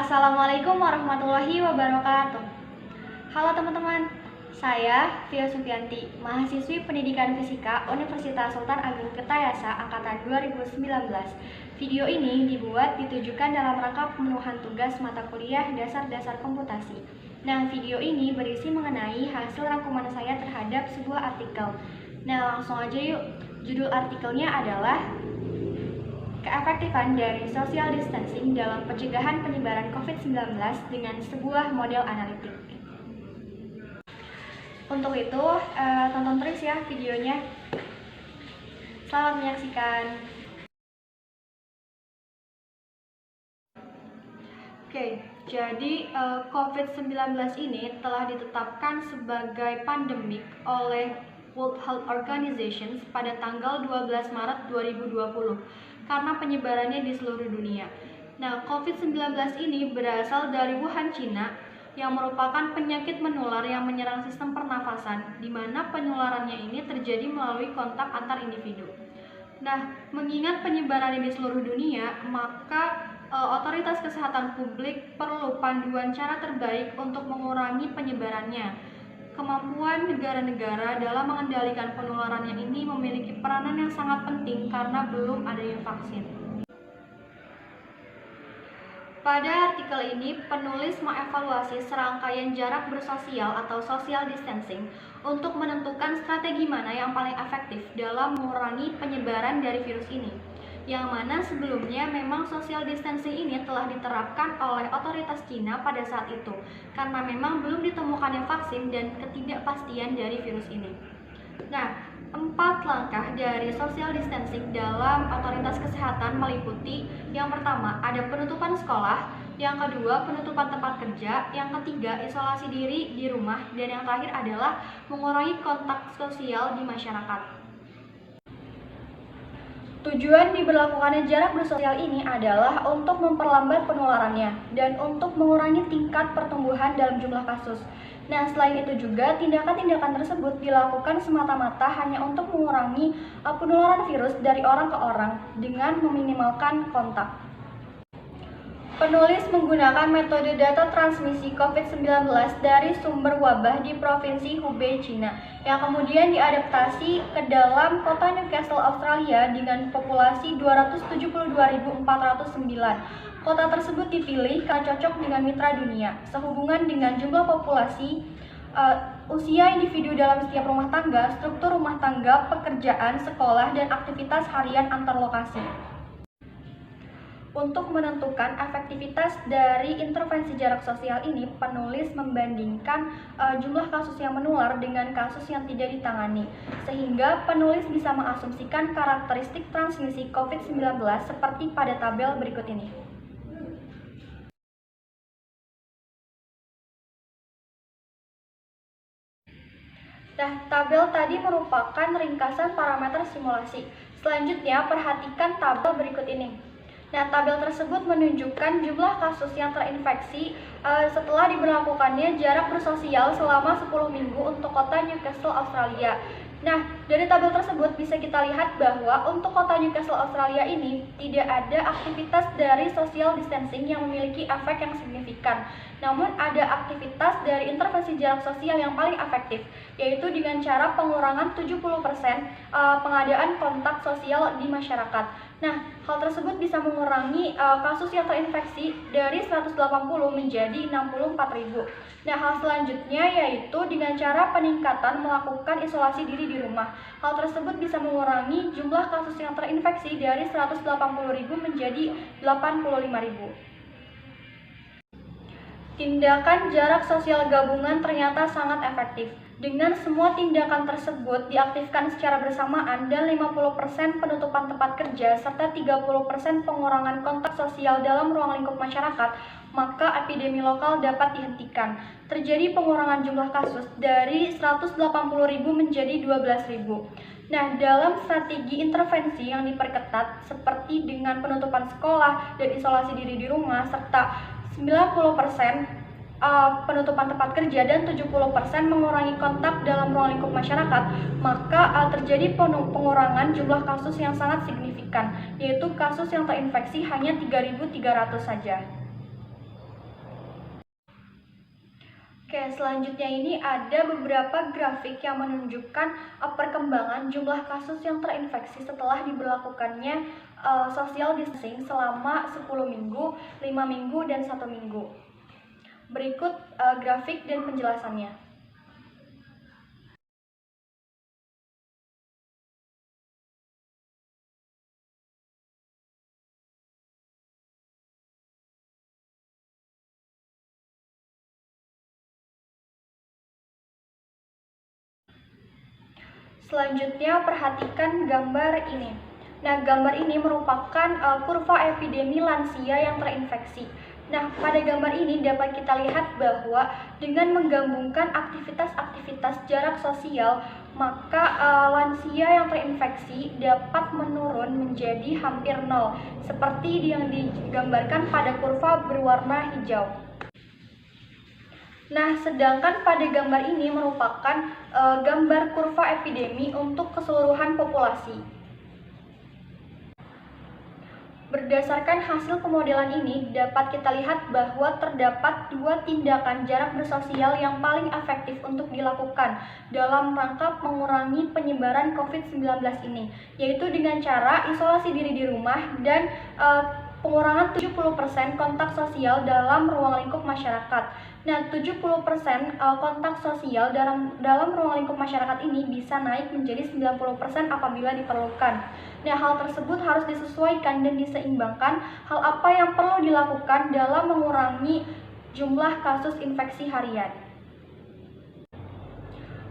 Assalamualaikum warahmatullahi wabarakatuh. Halo teman-teman, saya Via Sufianti, mahasiswi Pendidikan Fisika Universitas Sultan Agung Tirtayasa Angkatan 2019. Video ini dibuat ditujukan dalam rangka pemenuhan tugas mata kuliah dasar-dasar komputasi. Nah, video ini berisi mengenai hasil rangkuman saya terhadap sebuah artikel. Nah, langsung aja yuk. Judul artikelnya adalah Keefektifan dari social distancing dalam pencegahan penyebaran COVID-19 dengan sebuah model analitik. Untuk itu, tonton terus ya videonya. Selamat menyaksikan. Oke, jadi COVID-19 ini telah ditetapkan sebagai pandemik oleh World Health Organization pada tanggal 12 Maret 2020 karena penyebarannya di seluruh dunia. Nah, COVID-19 ini berasal dari Wuhan, Cina, yang merupakan penyakit menular yang menyerang sistem pernafasan, di mana penularannya ini terjadi melalui kontak antar individu. Nah, mengingat penyebarannya di seluruh dunia, maka otoritas kesehatan publik perlu panduan cara terbaik untuk mengurangi penyebarannya. Kemampuan negara-negara dalam mengendalikan penularannya ini memiliki peranan yang sangat penting karena belum adanya vaksin. Pada artikel ini, penulis mengevaluasi serangkaian jarak bersosial atau social distancing untuk menentukan strategi mana yang paling efektif dalam mengurangi penyebaran dari virus ini. Yang mana sebelumnya memang social distancing ini telah diterapkan oleh otoritas Cina pada saat itu, karena memang belum ditemukannya vaksin dan ketidakpastian dari virus ini. Nah, 4 langkah dari social distancing dalam otoritas kesehatan meliputi: yang pertama, ada penutupan sekolah; yang kedua, penutupan tempat kerja; yang ketiga, isolasi diri di rumah; dan yang terakhir adalah mengurangi kontak sosial di masyarakat. Tujuan diberlakukannya jarak bersosial ini adalah untuk memperlambat penularannya dan untuk mengurangi tingkat pertumbuhan dalam jumlah kasus. Nah, selain itu juga tindakan-tindakan tersebut dilakukan semata-mata hanya untuk mengurangi penularan virus dari orang ke orang dengan meminimalkan kontak. Penulis menggunakan metode data transmisi COVID-19 dari sumber wabah di Provinsi Hubei, Cina, yang kemudian diadaptasi ke dalam kota Newcastle, Australia dengan populasi 272.409. Kota tersebut dipilih karena cocok dengan mitra dunia, sehubungan dengan jumlah populasi, usia individu dalam setiap rumah tangga, struktur rumah tangga, pekerjaan, sekolah, dan aktivitas harian antar lokasi. Untuk menentukan efektivitas dari intervensi jarak sosial ini, penulis membandingkan jumlah kasus yang menular dengan kasus yang tidak ditangani, sehingga penulis bisa mengasumsikan karakteristik transmisi COVID-19 seperti pada tabel berikut ini. Nah, tabel tadi merupakan ringkasan parameter simulasi. Selanjutnya, perhatikan tabel berikut ini. Nah, tabel tersebut menunjukkan jumlah kasus yang terinfeksi setelah diberlakukannya jarak bersosial selama 10 minggu untuk kota Newcastle, Australia. Nah, dari tabel tersebut bisa kita lihat bahwa untuk kota Newcastle, Australia ini tidak ada aktivitas dari social distancing yang memiliki efek yang signifikan. Namun ada aktivitas dari intervensi jarak sosial yang paling efektif, yaitu dengan cara pengurangan 70% pengadaan kontak sosial di masyarakat. Nah, hal tersebut bisa mengurangi kasus yang terinfeksi dari 180 menjadi 64.000. Nah, hal selanjutnya yaitu dengan cara peningkatan melakukan isolasi diri di rumah. Hal tersebut bisa mengurangi jumlah kasus yang terinfeksi dari 180.000 menjadi 85.000. Tindakan jarak sosial gabungan ternyata sangat efektif. Dengan semua tindakan tersebut diaktifkan secara bersamaan dan 50% penutupan tempat kerja serta 30% pengurangan kontak sosial dalam ruang lingkup masyarakat, maka epidemi lokal dapat dihentikan. Terjadi pengurangan jumlah kasus dari 180.000 menjadi 12.000. Nah, dalam strategi intervensi yang diperketat seperti dengan penutupan sekolah dan isolasi diri di rumah serta 90% penutupan tempat kerja dan 70% mengurangi kontak dalam ruang lingkup masyarakat, maka terjadi pengurangan jumlah kasus yang sangat signifikan, yaitu kasus yang terinfeksi hanya 3.300 saja. Oke, selanjutnya ini ada beberapa grafik yang menunjukkan perkembangan jumlah kasus yang terinfeksi setelah diberlakukannya social distancing selama 10 minggu, 5 minggu, dan 1 minggu. Berikut grafik dan penjelasannya. Selanjutnya, perhatikan gambar ini. Nah, gambar ini merupakan kurva epidemi lansia yang terinfeksi. Nah, pada gambar ini dapat kita lihat bahwa dengan menggabungkan aktivitas-aktivitas jarak sosial, maka lansia yang terinfeksi dapat menurun menjadi hampir nol, seperti yang digambarkan pada kurva berwarna hijau. Nah, sedangkan pada gambar ini merupakan gambar kurva epidemi untuk keseluruhan populasi. Berdasarkan hasil pemodelan ini, dapat kita lihat bahwa terdapat dua tindakan jarak bersosial yang paling efektif untuk dilakukan dalam rangka mengurangi penyebaran COVID-19 ini, yaitu dengan cara isolasi diri di rumah dan pengurangan 70% kontak sosial dalam ruang lingkup masyarakat. Nah, 70% kontak sosial dalam ruang lingkup masyarakat ini bisa naik menjadi 90% apabila diperlukan. Nah, hal tersebut harus disesuaikan dan diseimbangkan hal apa yang perlu dilakukan dalam mengurangi jumlah kasus infeksi harian.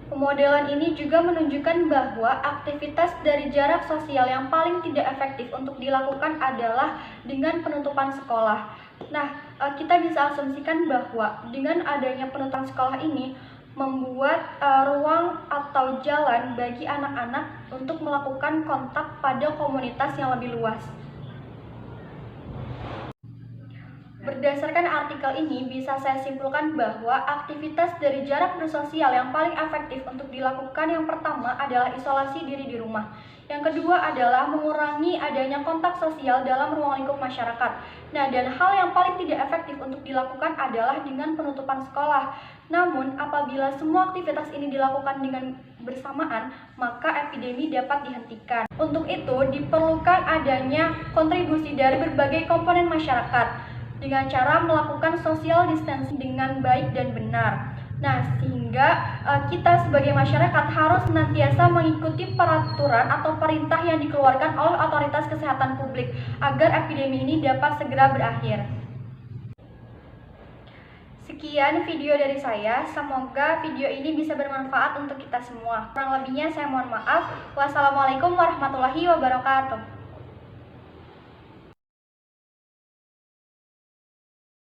Pemodelan ini juga menunjukkan bahwa aktivitas dari jarak sosial yang paling tidak efektif untuk dilakukan adalah dengan penutupan sekolah. Nah, kita bisa asumsikan bahwa dengan adanya penutupan sekolah ini membuat ruang atau jalan bagi anak-anak untuk melakukan kontak pada komunitas yang lebih luas. Berdasarkan artikel ini, bisa saya simpulkan bahwa aktivitas dari jarak bersosial yang paling efektif untuk dilakukan yang pertama adalah isolasi diri di rumah. Yang kedua adalah mengurangi adanya kontak sosial dalam ruang lingkup masyarakat. Nah, dan hal yang paling tidak efektif untuk dilakukan adalah dengan penutupan sekolah. Namun, apabila semua aktivitas ini dilakukan dengan bersamaan, maka epidemi dapat dihentikan. Untuk itu, diperlukan adanya kontribusi dari berbagai komponen masyarakat dengan cara melakukan social distancing dengan baik dan benar. Nah, sehingga kita sebagai masyarakat harus senantiasa mengikuti peraturan atau perintah yang dikeluarkan oleh otoritas kesehatan publik agar epidemi ini dapat segera berakhir. Sekian video dari saya, semoga video ini bisa bermanfaat untuk kita semua. Kurang lebihnya saya mohon maaf. Wassalamualaikum warahmatullahi wabarakatuh.